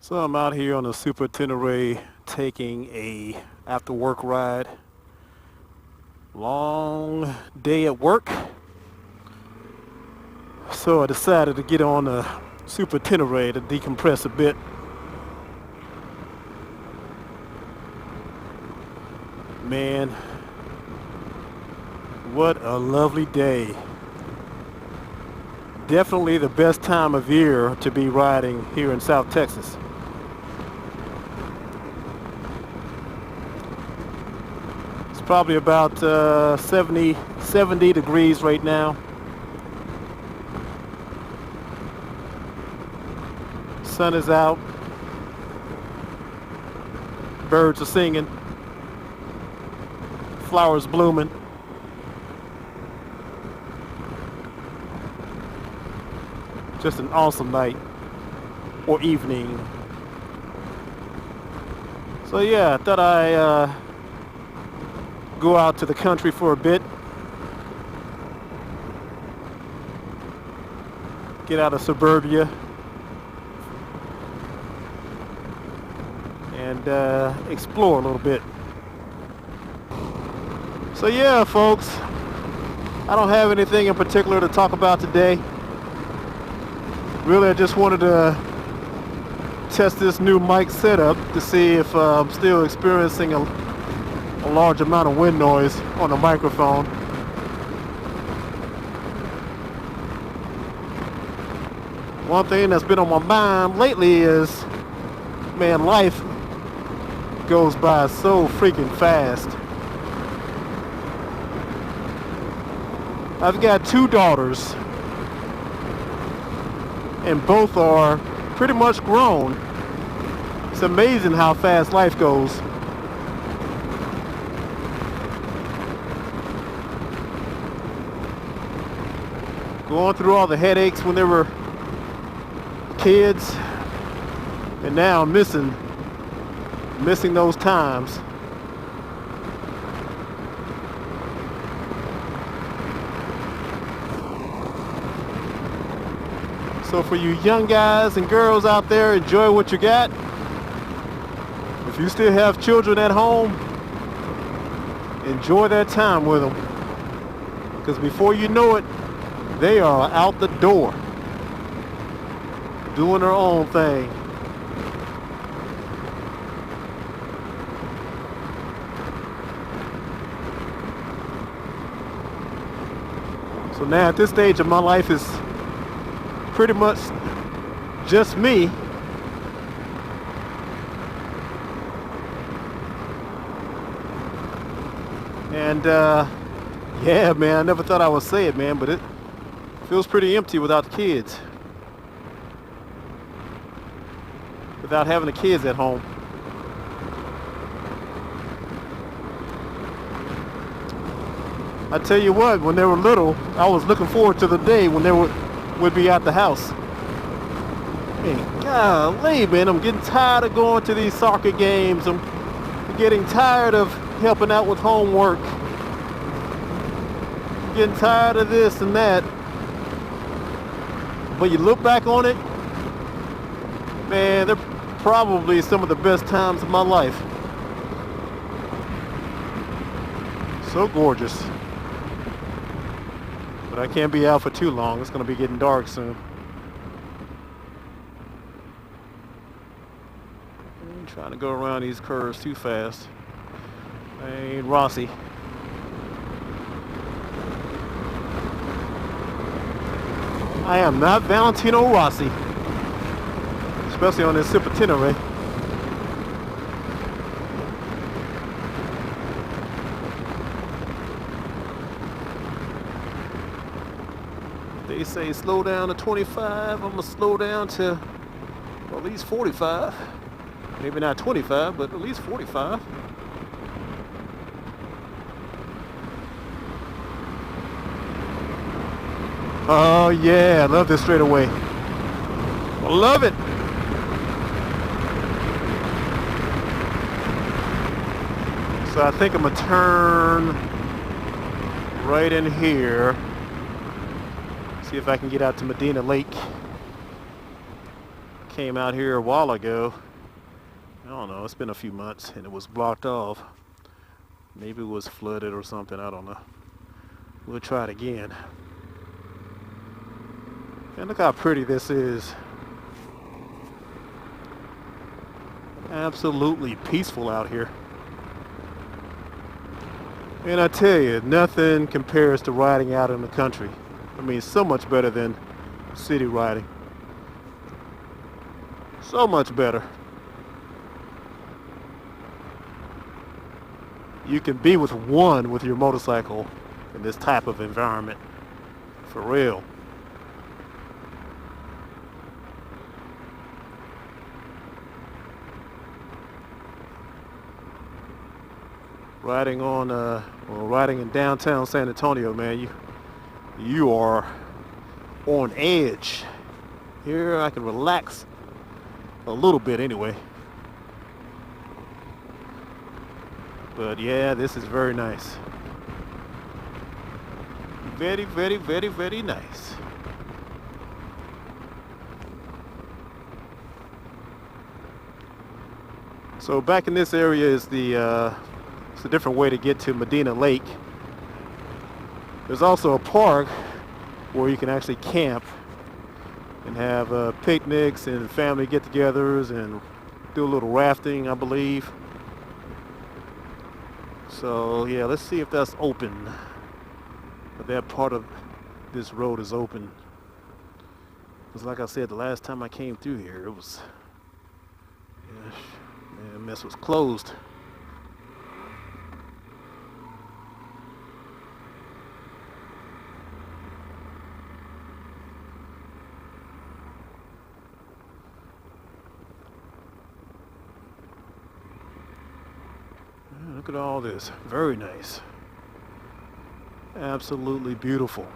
So I'm out here on the Super Tenere taking a after work ride. Long day at work. So I decided to get on the Super Tenere to decompress a bit. Man, what a lovely day. Definitely the best time of year to be riding here in South Texas. It's probably about 70 degrees right now. Sun is out. Birds are singing. Flowers blooming. Just an awesome night or evening. So yeah, I thought I'd go out to the country for a bit. Get out of suburbia and explore a little bit. So yeah, folks, I don't have anything in particular to talk about today. Really, I just wanted to test this new mic setup to see if I'm still experiencing a large amount of wind noise on the microphone. One thing that's been on my mind lately is, man, life goes by so freaking fast. I've got two daughters, and both are pretty much grown. It's amazing how fast life goes. Going through all the headaches when they were kids, and now I'm missing those times. So for you young guys and girls out there, enjoy what you got. If you still have children at home, enjoy that time with them. Because before you know it, they are out the door, doing their own thing. So now at this stage of my life is pretty much just me. And yeah, man, I never thought I would say it, man, but it feels pretty empty without the kids. Without having the kids at home. I tell you what, when they were little, I was looking forward to the day when they would be at the house. Hey, golly, man, I'm getting tired of going to these soccer games. I'm getting tired of helping out with homework. I'm getting tired of this and that. But you look back on it, man, they're probably some of the best times of my life. So gorgeous. But I can't be out for too long. It's going to be getting dark soon. I ain't trying to go around these curves too fast. I ain't Rossi. I am not Valentino Rossi. Especially on this Super Tenere. They say slow down to 25. I'm gonna slow down to at least 45. Maybe not 25, but at least 45. Oh yeah, I love this straightaway. I love it. So I think I'm gonna turn right in here. See if I can get out to Medina Lake. came out here a while ago. I don't know, it's been a few months and it was blocked off. Maybe it was flooded or something, I don't know. We'll try it again. And look how pretty this is. Absolutely peaceful out here. And I tell you, nothing compares to riding out in the country. I mean, so much better than city riding. So much better. You can be with one with your motorcycle in this type of environment. For real. Riding on, riding in downtown San Antonio, man, you are on edge. Here I can relax a little bit anyway. But yeah, this is very nice. Very, very, very, very nice. So back in this area is it's a different way to get to Medina Lake. There's also a park where you can actually camp and have picnics and family get-togethers and do a little rafting, I believe. So yeah, let's see if that's open. But that part of this road is open. Because like I said, the last time I came through here, it was, man, the mess was closed. Look at all this. Very nice. Absolutely beautiful.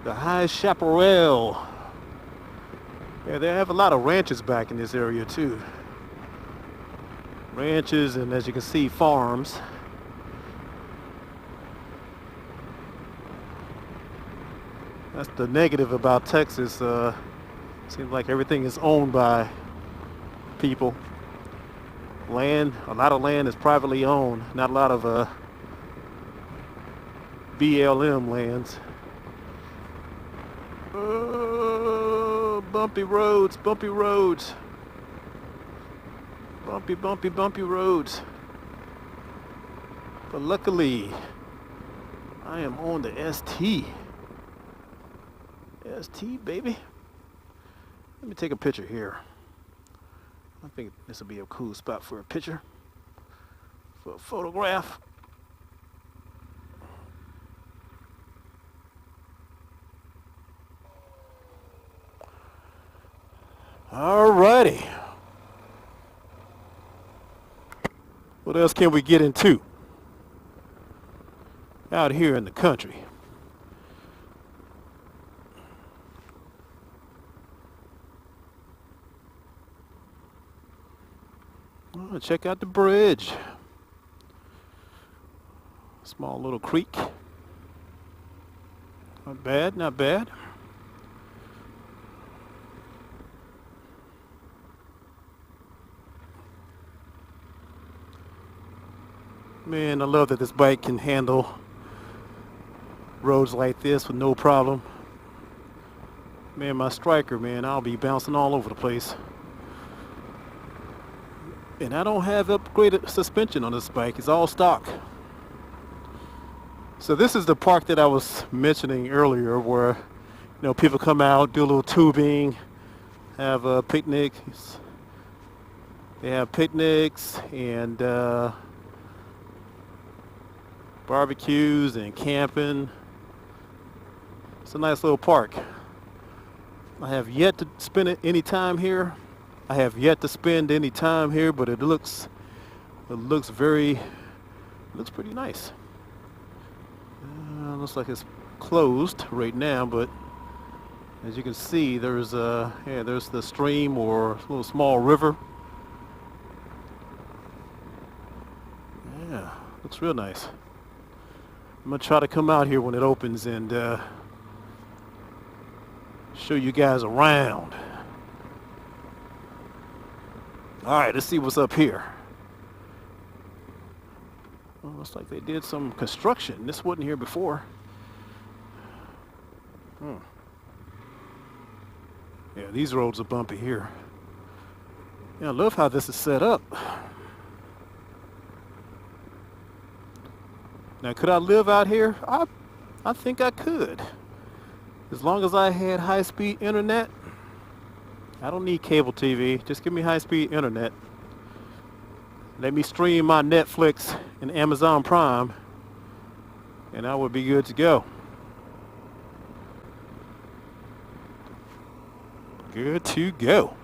The High Chaparral. Yeah, they have a lot of ranches back in this area too. Ranches, and as you can see, farms. That's the negative about Texas. Seems like everything is owned by people. Land, a lot of land is privately owned. Not a lot of BLM lands. Bumpy roads, bumpy roads. Bumpy, bumpy, bumpy roads. But luckily, I am on the ST. ST, baby. Let me take a picture here. I think this will be a cool spot for a picture. For a photograph. Alrighty. What else can we get into out here in the country? Oh, check out the bridge. Small little creek. Not bad, not bad. Man, I love that this bike can handle roads like this with no problem. Man, my Striker, man, I'll be bouncing all over the place. And I don't have upgraded suspension on this bike. It's all stock. So this is the park that I was mentioning earlier where, you know, people come out, do a little tubing, have picnics. They have picnics and barbecues and camping. It's a nice little park. I have yet to spend any time here. But it looks It looks pretty nice. Looks like it's closed right now, but as you can see, there's the stream or a little small river. Yeah, looks real nice. I'm gonna try to come out here when it opens and show you guys around. All right, let's see what's up here. Well, looks like they did some construction. This wasn't here before. Yeah, these roads are bumpy here. Yeah, I love how this is set up. Now, could I live out here? I think I could. As long as I had high-speed internet. I don't need cable TV. Just give me high-speed internet. Let me stream my Netflix and Amazon Prime, and I would be good to go. Good to go.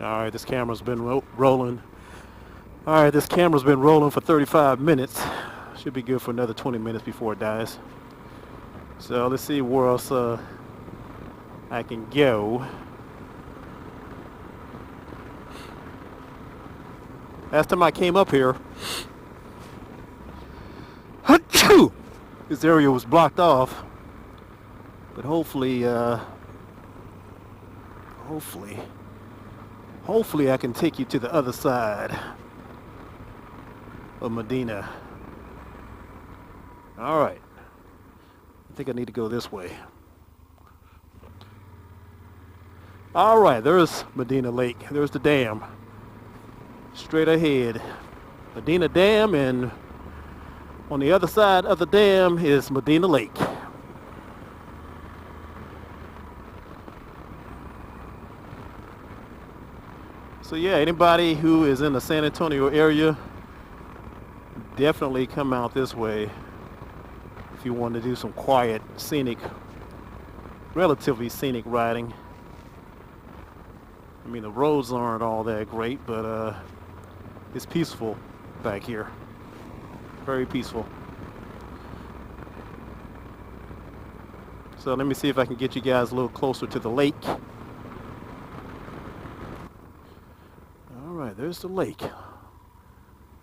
All right, this camera's been rolling. All right, this camera's been rolling for 35 minutes. Should be good for another 20 minutes before it dies. So let's see where else I can go. Last time I came up here, this area was blocked off. But hopefully I can take you to the other side of Medina. All right. I think I need to go this way. All right, there's Medina Lake. There's the dam. Straight ahead. Medina Dam, and on the other side of the dam is Medina Lake. So yeah, anybody who is in the San Antonio area, definitely come out this way if you want to do some quiet, scenic, relatively scenic riding. I mean, the roads aren't all that great, but it's peaceful back here. Very peaceful. So let me see if I can get you guys a little closer to the lake. All right, there's the lake.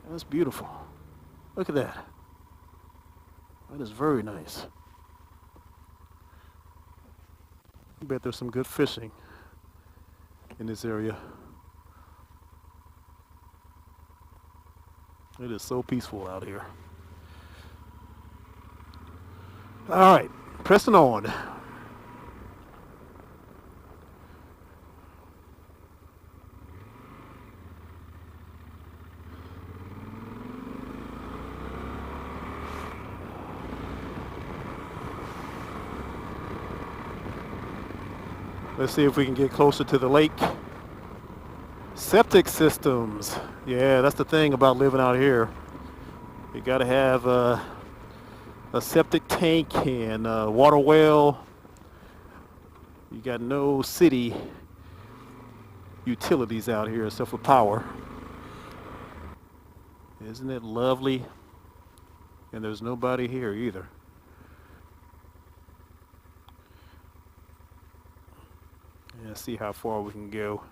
That's beautiful. Look at that. That is very nice. I bet there's some good fishing in this area. It is so peaceful out here. All right, pressing on. Let's see if we can get closer to the lake. Septic systems. Yeah, that's the thing about living out here. You gotta have a septic tank and a water well. You got no city utilities out here except for power. Isn't it lovely? And there's nobody here either. Let's see how far we can go.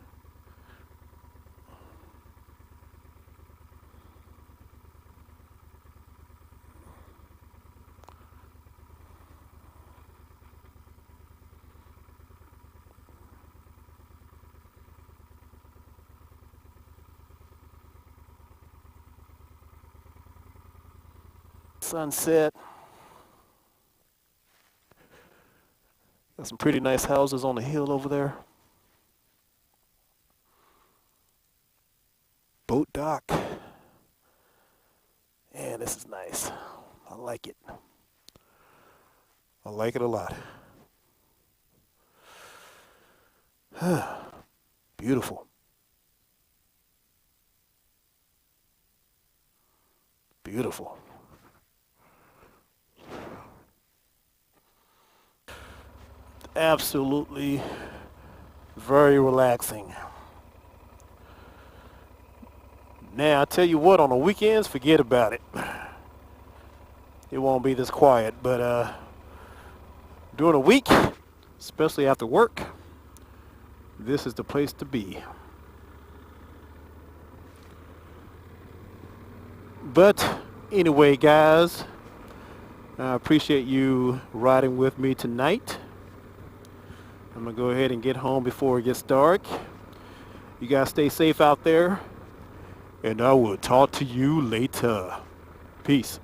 Sunset. Got some pretty nice houses on the hill over there. Boat dock. Yeah, this is nice. I like it. I like it a lot. Beautiful. Beautiful. Absolutely very relaxing. Now, I tell you what, on the weekends, forget about it. It won't be this quiet, but during the week, especially after work, this is the place to be. But anyway, guys, I appreciate you riding with me tonight. I'm gonna go ahead and get home before it gets dark. You guys stay safe out there, and I will talk to you later. Peace.